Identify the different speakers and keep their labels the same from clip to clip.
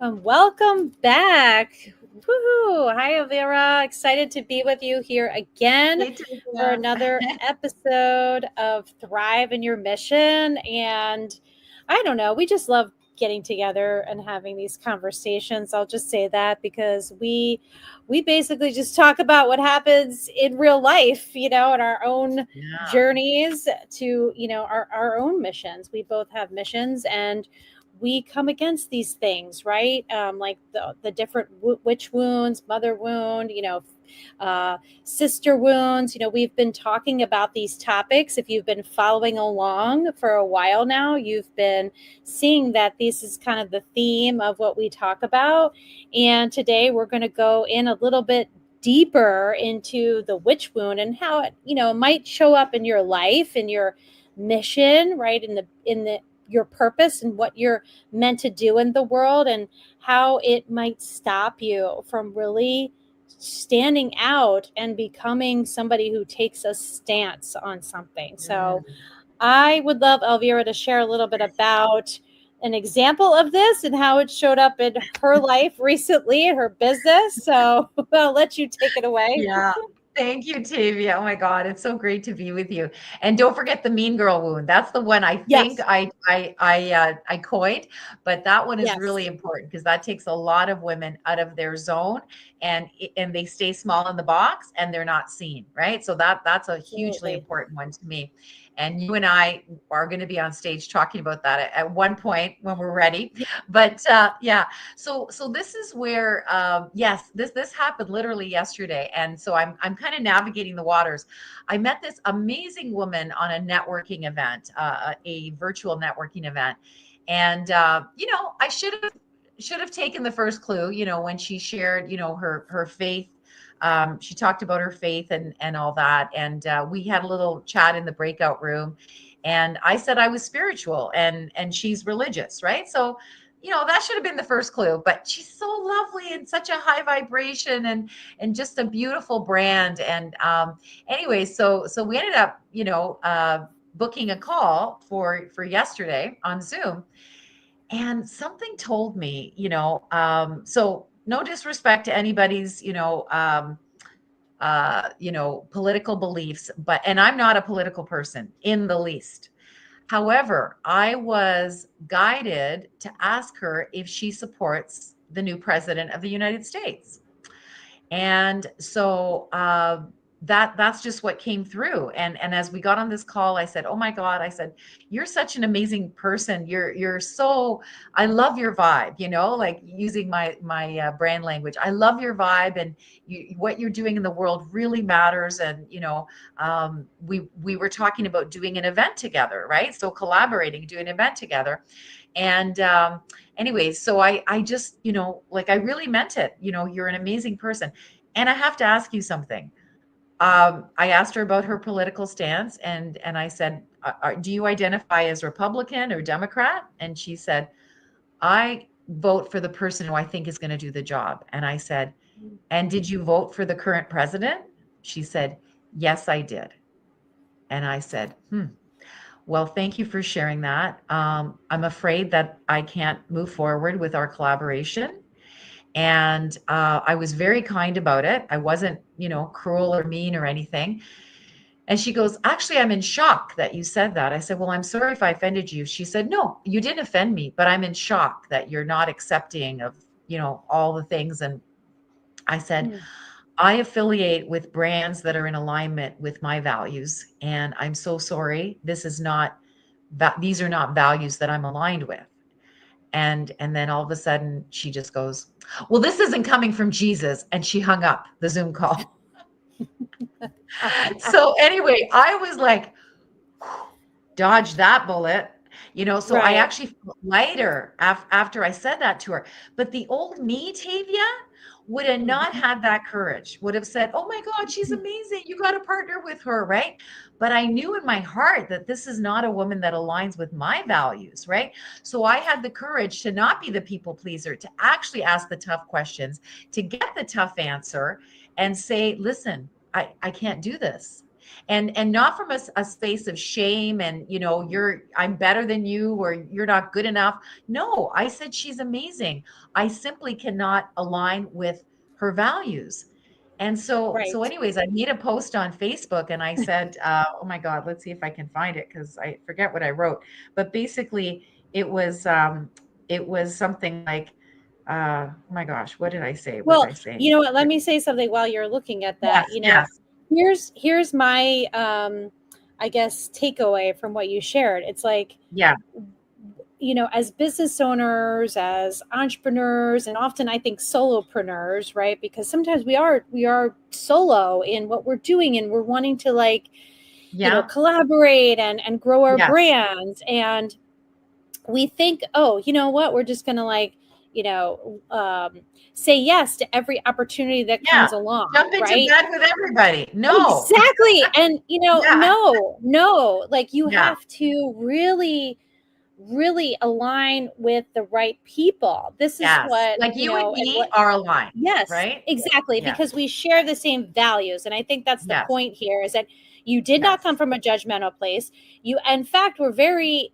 Speaker 1: Welcome back. Woohoo. Hi, Elvira. Excited to be with you here again
Speaker 2: Hey,
Speaker 1: for
Speaker 2: Tanya.
Speaker 1: another episode of Thrive in Your Mission. And I don't know, we just love getting together and having these conversations. I'll just say that because we basically just talk about what happens in real life, in our own
Speaker 2: Yeah.
Speaker 1: journeys to, our own missions. We both have missions and we come against these things, right? Like the different witch wounds, mother wound, sister wounds. We've been talking about these topics. If you've been following along for a while now, you've been seeing that this is kind of the theme of what we talk about. And today we're going to go in a little bit deeper into the witch wound and how it might show up in your life, in your mission, right? In the your purpose and what you're meant to do in the world, and how it might stop you from really standing out and becoming somebody who takes a stance on something. So
Speaker 2: Mm.
Speaker 1: I would love Elvira to share a little bit about an example of this and how it showed up in her life recently in her business. So I'll let you take it away.
Speaker 2: Yeah. Thank you, Tavia. Oh my God, it's so great to be with you. And don't forget the mean girl wound. That's the one I think
Speaker 1: Yes.
Speaker 2: I coined, but that one is
Speaker 1: Yes.
Speaker 2: really important because that takes a lot of women out of their zone and they stay small in the box and they're not seen, right? So that's a hugely
Speaker 1: Absolutely.
Speaker 2: important one to me. And you and I are going to be on stage talking about that at one point when we're ready.
Speaker 1: Yeah.
Speaker 2: But yeah, so this is where yes, this happened literally yesterday, and so I'm kind of navigating the waters. I met this amazing woman on a networking event, a virtual networking event, and I should have taken the first clue, when she shared, her faith. She talked about her faith and all that, and we had a little chat in the breakout room, and I said I was spiritual, and she's religious, right? So that should have been the first clue, but she's so lovely and such a high vibration and just a beautiful brand. And anyway, so we ended up, booking a call for yesterday on Zoom. And something told me, so no disrespect to anybody's, political beliefs, and I'm not a political person in the least. However, I was guided to ask her if she supports the new president of the United States. And so that's just what came through. And as we got on this call, I said, "Oh my God," I said, "You're such an amazing person. You're so. I love your vibe. Like using my brand language. I love your vibe, and what you're doing in the world really matters. And we were talking about doing an event together, right? So collaborating, doing an event together, and anyways, so I just, like I really meant it. You're an amazing person. And I have to ask you something. I asked her about her political stance, and I said, "Do you identify as Republican or Democrat?" And she said, "I vote for the person who I think is going to do the job." And I said, "And did you vote for the current president?" She said, "Yes, I did." And I said, Well, thank you for sharing that. I'm afraid that I can't move forward with our collaboration. And I was very kind about it. I wasn't, cruel or mean or anything. And she goes, "Actually, I'm in shock that you said that." I said, "Well, I'm sorry if I offended you." She said, "No, you didn't offend me, but I'm in shock that you're not accepting of, all the things." And I said,
Speaker 1: Mm.
Speaker 2: "I affiliate with brands that are in alignment with my values. And I'm so sorry. These are not values that I'm aligned with." And then all of a sudden she just goes, "Well, this isn't coming from Jesus." And she hung up the Zoom call. So anyway, I was like, dodge that bullet. So I
Speaker 1: Right.
Speaker 2: actually felt lighter after I said that to her. But the old me, Tavia, would have not
Speaker 1: Mhm.
Speaker 2: had that courage, would have said, "Oh my God, she's amazing. You got to partner with her," right? But I knew in my heart that this is not a woman that aligns with my values, right? So I had the courage to not be the people pleaser, to actually ask the tough questions, to get the tough answer and say, "Listen, I can't do this." and not from a space of shame and, I'm better than you or you're not good enough. No, I said she's amazing. I simply cannot align with her values. And so
Speaker 1: Right.
Speaker 2: anyways, I made a post on Facebook and I said, oh my God, let's see if I can find it because I forget what I wrote. But basically it was something like, oh my gosh, what did I say? What did
Speaker 1: Well,
Speaker 2: I say?
Speaker 1: you know what? Let me say something while you're looking at
Speaker 2: Yes,
Speaker 1: that. You know,
Speaker 2: yes.
Speaker 1: here's my I guess takeaway from what you shared. It's like,
Speaker 2: Yeah,
Speaker 1: as business owners, as entrepreneurs, and often I think solopreneurs, right? Because sometimes we are solo in what we're doing, and we're wanting to, like,
Speaker 2: yeah,
Speaker 1: collaborate and grow our
Speaker 2: yes,
Speaker 1: brands. And we think, oh, you know what, we're just gonna, like, you know um, say yes to every opportunity that
Speaker 2: yeah.
Speaker 1: comes along,
Speaker 2: Jump into
Speaker 1: right?
Speaker 2: bed with everybody. No.
Speaker 1: Exactly. And
Speaker 2: Yeah,
Speaker 1: no, like, you
Speaker 2: yeah,
Speaker 1: have to really align with the right people. This is
Speaker 2: yes.
Speaker 1: what,
Speaker 2: Like you and
Speaker 1: and
Speaker 2: me
Speaker 1: what.
Speaker 2: are aligned,
Speaker 1: Yes,
Speaker 2: right?
Speaker 1: exactly,
Speaker 2: Yeah,
Speaker 1: because we share the same values. And I think that's the
Speaker 2: yes,
Speaker 1: point here, is that you did not come
Speaker 2: yes,
Speaker 1: from a judgmental place. You, in fact, were very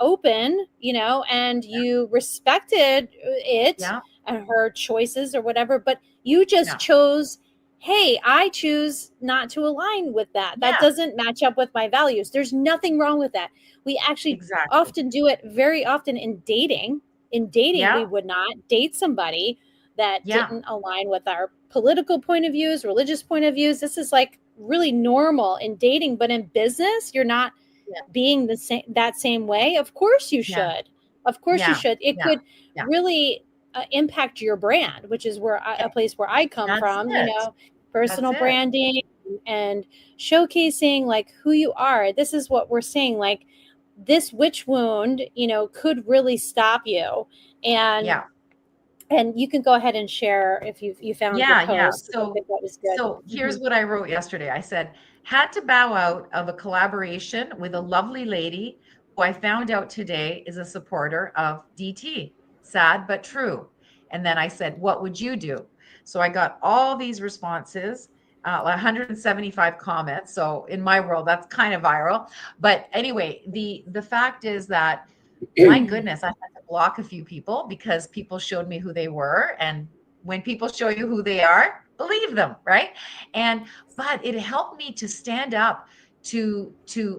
Speaker 1: open, and you respected it
Speaker 2: yeah,
Speaker 1: and her choices or whatever, but you just
Speaker 2: yeah,
Speaker 1: chose, hey, I choose not to align with that. That
Speaker 2: yeah,
Speaker 1: doesn't match up with my values. There's nothing wrong with that. We actually
Speaker 2: exactly.
Speaker 1: often do it very often in dating. In dating,
Speaker 2: Yeah,
Speaker 1: we would not date somebody that
Speaker 2: yeah,
Speaker 1: didn't align with our political point of views, religious point of views. This is, like, really normal in dating, but in business, you're not
Speaker 2: yeah,
Speaker 1: being that same way. Of course you
Speaker 2: yeah,
Speaker 1: should. Of course you
Speaker 2: yeah,
Speaker 1: should. It
Speaker 2: yeah,
Speaker 1: could
Speaker 2: yeah.
Speaker 1: really impact your brand, which is a
Speaker 2: Okay,
Speaker 1: place where I come
Speaker 2: that's
Speaker 1: from.
Speaker 2: it. That's
Speaker 1: Personal
Speaker 2: it.
Speaker 1: branding and showcasing, like, who you are. This is what we're saying. Like, this witch wound, could really stop you. And
Speaker 2: Yeah.
Speaker 1: you can go ahead and share if you found your
Speaker 2: Yeah, yeah.
Speaker 1: post. I think that was good.
Speaker 2: So
Speaker 1: Hmm.
Speaker 2: here's what I wrote yesterday. I said, had to bow out of a collaboration with a lovely lady who I found out today is a supporter of DT. Sad but true. And then I said, what would you do? So I got all these responses, 175 comments. So in my world, that's kind of viral. But anyway, the fact is that, my goodness, I had to block a few people because people showed me who they were. And when people show you who they are, believe them, right? And but it helped me to stand up to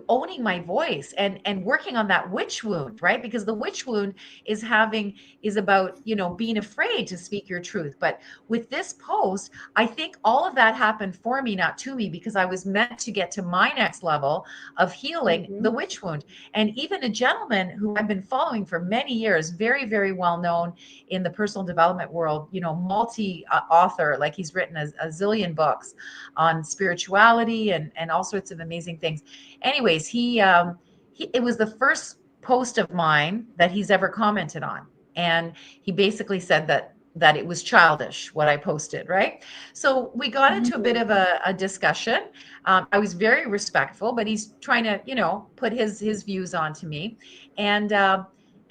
Speaker 2: owning my voice and working on that witch wound, right? Because the witch wound is about, being afraid to speak your truth. But with this post, I think all of that happened for me, not to me, because I was meant to get to my next level of healing
Speaker 1: Hmm.
Speaker 2: the witch wound. And even a gentleman who I've been following for many years, very, very well known in the personal development world, multi author, like he's written a zillion books on spirituality and all sorts of amazing things. Anyways, it was the first post of mine that he's ever commented on. And he basically said that it was childish what I posted, right? So we got into a bit
Speaker 1: Hmm.
Speaker 2: of a discussion. I was very respectful, but he's trying to, put his views onto me, and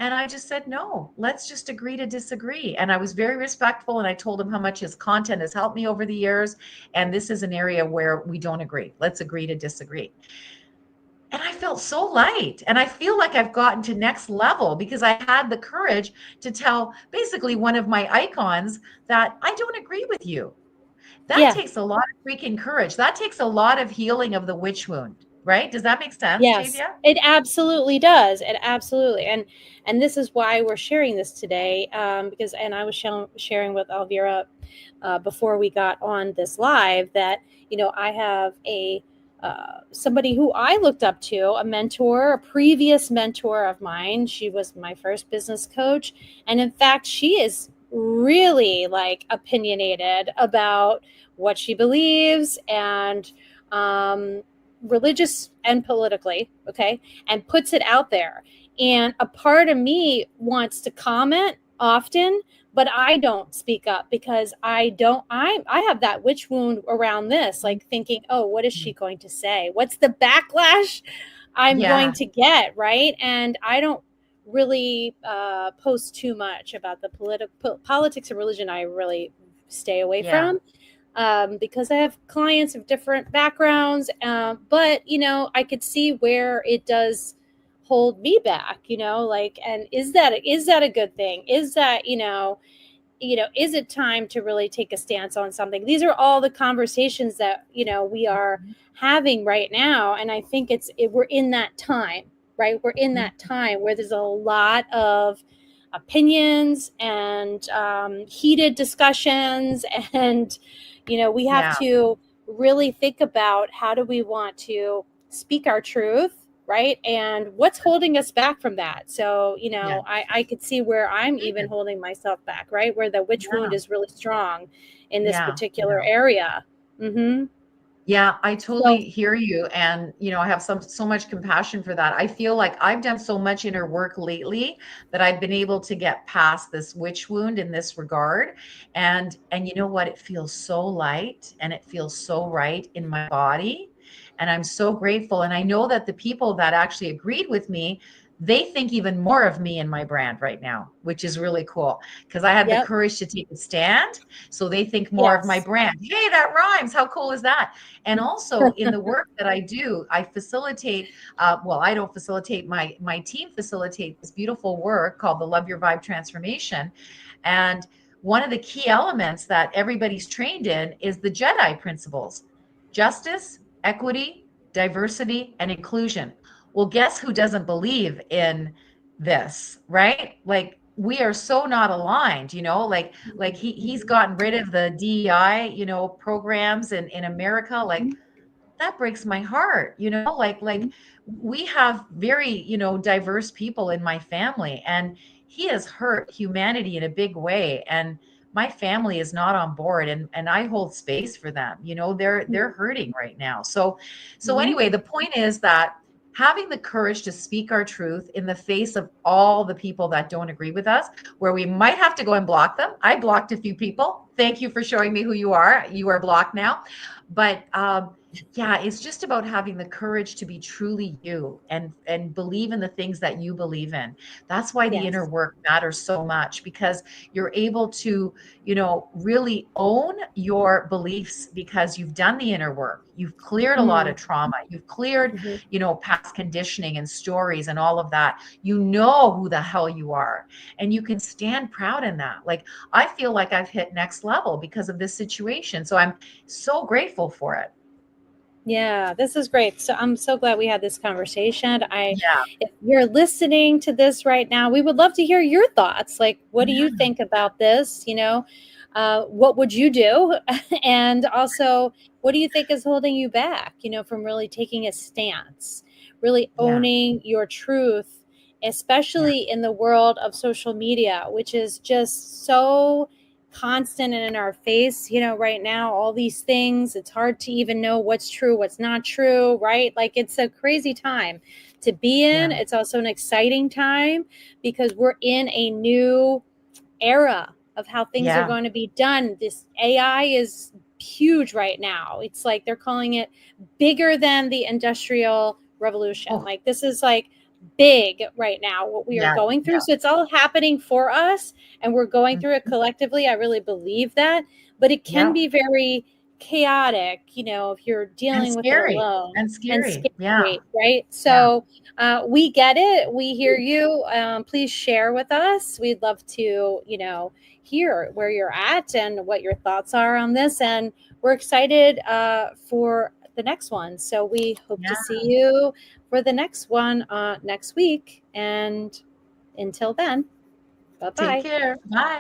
Speaker 2: and I just said no. Let's just agree to disagree. And I was very respectful, and I told him how much his content has helped me over the years, and this is an area where we don't agree. Let's agree to disagree. And I felt so light. And I feel like I've gotten to next level because I had the courage to tell basically one of my icons that I don't agree with you. That
Speaker 1: Yeah.
Speaker 2: takes a lot of freaking courage. That takes a lot of healing of the witch wound, right? Does that make sense,
Speaker 1: Yes,
Speaker 2: Javia?
Speaker 1: it absolutely does. It absolutely. And this is why we're sharing this today, because, and I was sharing with Elvira before we got on this live, that I have a somebody who I looked up to, a mentor, a previous mentor of mine. She was my first business coach, and in fact, she is really, like, opinionated about what she believes, and um, religious and politically, okay, and puts it out there. And a part of me wants to comment often, but I don't speak up because I have that witch wound around this, like, thinking, oh, what is she going to say? What's the backlash I'm going
Speaker 2: Yeah,
Speaker 1: to get, right? And I don't really post too much about the politics of religion. I really stay away
Speaker 2: yeah,
Speaker 1: from. because I have clients of different backgrounds. But, I could see where it does hold me back, like, and is that a good thing? Is that, is it time to really take a stance on something? These are all the conversations that, we are having right now. And I think we're in that time, right? We're in that time where there's a lot of opinions and heated discussions. And, we have
Speaker 2: Yeah.
Speaker 1: to really think about how do we want to speak our truth, right? And what's holding us back from that? So,
Speaker 2: Yeah.
Speaker 1: I could see where I'm even
Speaker 2: Good.
Speaker 1: holding myself back, right? Where the witch wound
Speaker 2: Yeah.
Speaker 1: is really strong in this
Speaker 2: Yeah.
Speaker 1: particular
Speaker 2: Yeah.
Speaker 1: area. Mm-hmm.
Speaker 2: Yeah, I
Speaker 1: So,
Speaker 2: totally hear you. And, I have so much compassion for that. I feel like I've done so much inner work lately that I've been able to get past this witch wound in this regard. And you know what? It feels so light and it feels so right in my body. And I'm so grateful. And I know that the people that actually agreed with me, they think even more of me and my brand right now, which is really cool because I had the
Speaker 1: yep.
Speaker 2: courage to take a stand. So they think more of my
Speaker 1: Yes.
Speaker 2: brand. Hey, that rhymes. How cool is that? And also in the work that I do, I facilitate, well, I don't facilitate, my team facilitate this beautiful work called the Love Your Vibe Transformation. And one of the key elements that everybody's trained in is the Jedi principles: justice, equity, diversity, and inclusion. Well, guess who doesn't believe in this, right? Like, we are so not aligned, like he's
Speaker 1: Mhm.
Speaker 2: gotten rid of the DEI, programs in America. Like, that breaks my heart, like
Speaker 1: Mhm.
Speaker 2: we have very, diverse people in my family, and he has hurt humanity in a big way. And my family is not on board, and I hold space for them. They're hurting right now. So
Speaker 1: Mhm.
Speaker 2: anyway, the point is that having the courage to speak our truth in the face of all the people that don't agree with us, where we might have to go and block them. I blocked a few people. Thank you for showing me who you are. You are blocked now. But yeah, it's just about having the courage to be truly you and believe in the things that you believe in. That's why the inner
Speaker 1: Yes.
Speaker 2: work matters so much, because you're able to, really own your beliefs because you've done the inner work. You've cleared a lot
Speaker 1: Mm.
Speaker 2: of trauma. You've cleared,
Speaker 1: Mhm.
Speaker 2: past conditioning and stories and all of that. You know who the hell you are, and you can stand proud in that. Like, I feel like I've hit next level because of this situation. So I'm so grateful for it.
Speaker 1: Yeah, this is great. So I'm so glad we had this conversation.
Speaker 2: Yeah.
Speaker 1: If you're listening to this right now, we would love to hear your thoughts. Like, what do you
Speaker 2: Yeah.
Speaker 1: think about this? What would you do? And also, what do you think is holding you back, from really taking a stance, really
Speaker 2: Yeah.
Speaker 1: owning your truth,
Speaker 2: Yeah.
Speaker 1: especially in the world of social media, which is just so constant and in our face, right now, all these things. It's hard to even know what's true, what's not true, right? Like, it's a crazy time to be in.
Speaker 2: Yeah.
Speaker 1: It's also an exciting time because we're in a new era of how things are
Speaker 2: Yeah.
Speaker 1: going to be done. This AI is huge right now. It's like they're calling it bigger than the industrial revolution.
Speaker 2: Oh,
Speaker 1: Like, this is like big right now what we are
Speaker 2: yeah.
Speaker 1: going through.
Speaker 2: Yeah.
Speaker 1: So it's all happening for us and we're going through it
Speaker 2: Mhm.
Speaker 1: collectively. I really believe that, but it can
Speaker 2: Yeah.
Speaker 1: be very chaotic, if you're
Speaker 2: And
Speaker 1: dealing with it
Speaker 2: scary.
Speaker 1: alone,
Speaker 2: And
Speaker 1: and
Speaker 2: scary. Yeah.
Speaker 1: scary, right?
Speaker 2: Yeah.
Speaker 1: So we get it. We hear you. Please share with us. We'd love to, hear where you're at and what your thoughts are on this. And we're excited for the next one. So we hope to
Speaker 2: Yeah.
Speaker 1: see you for the next one next week. And until then, bye
Speaker 2: Take
Speaker 1: bye.
Speaker 2: care. Bye.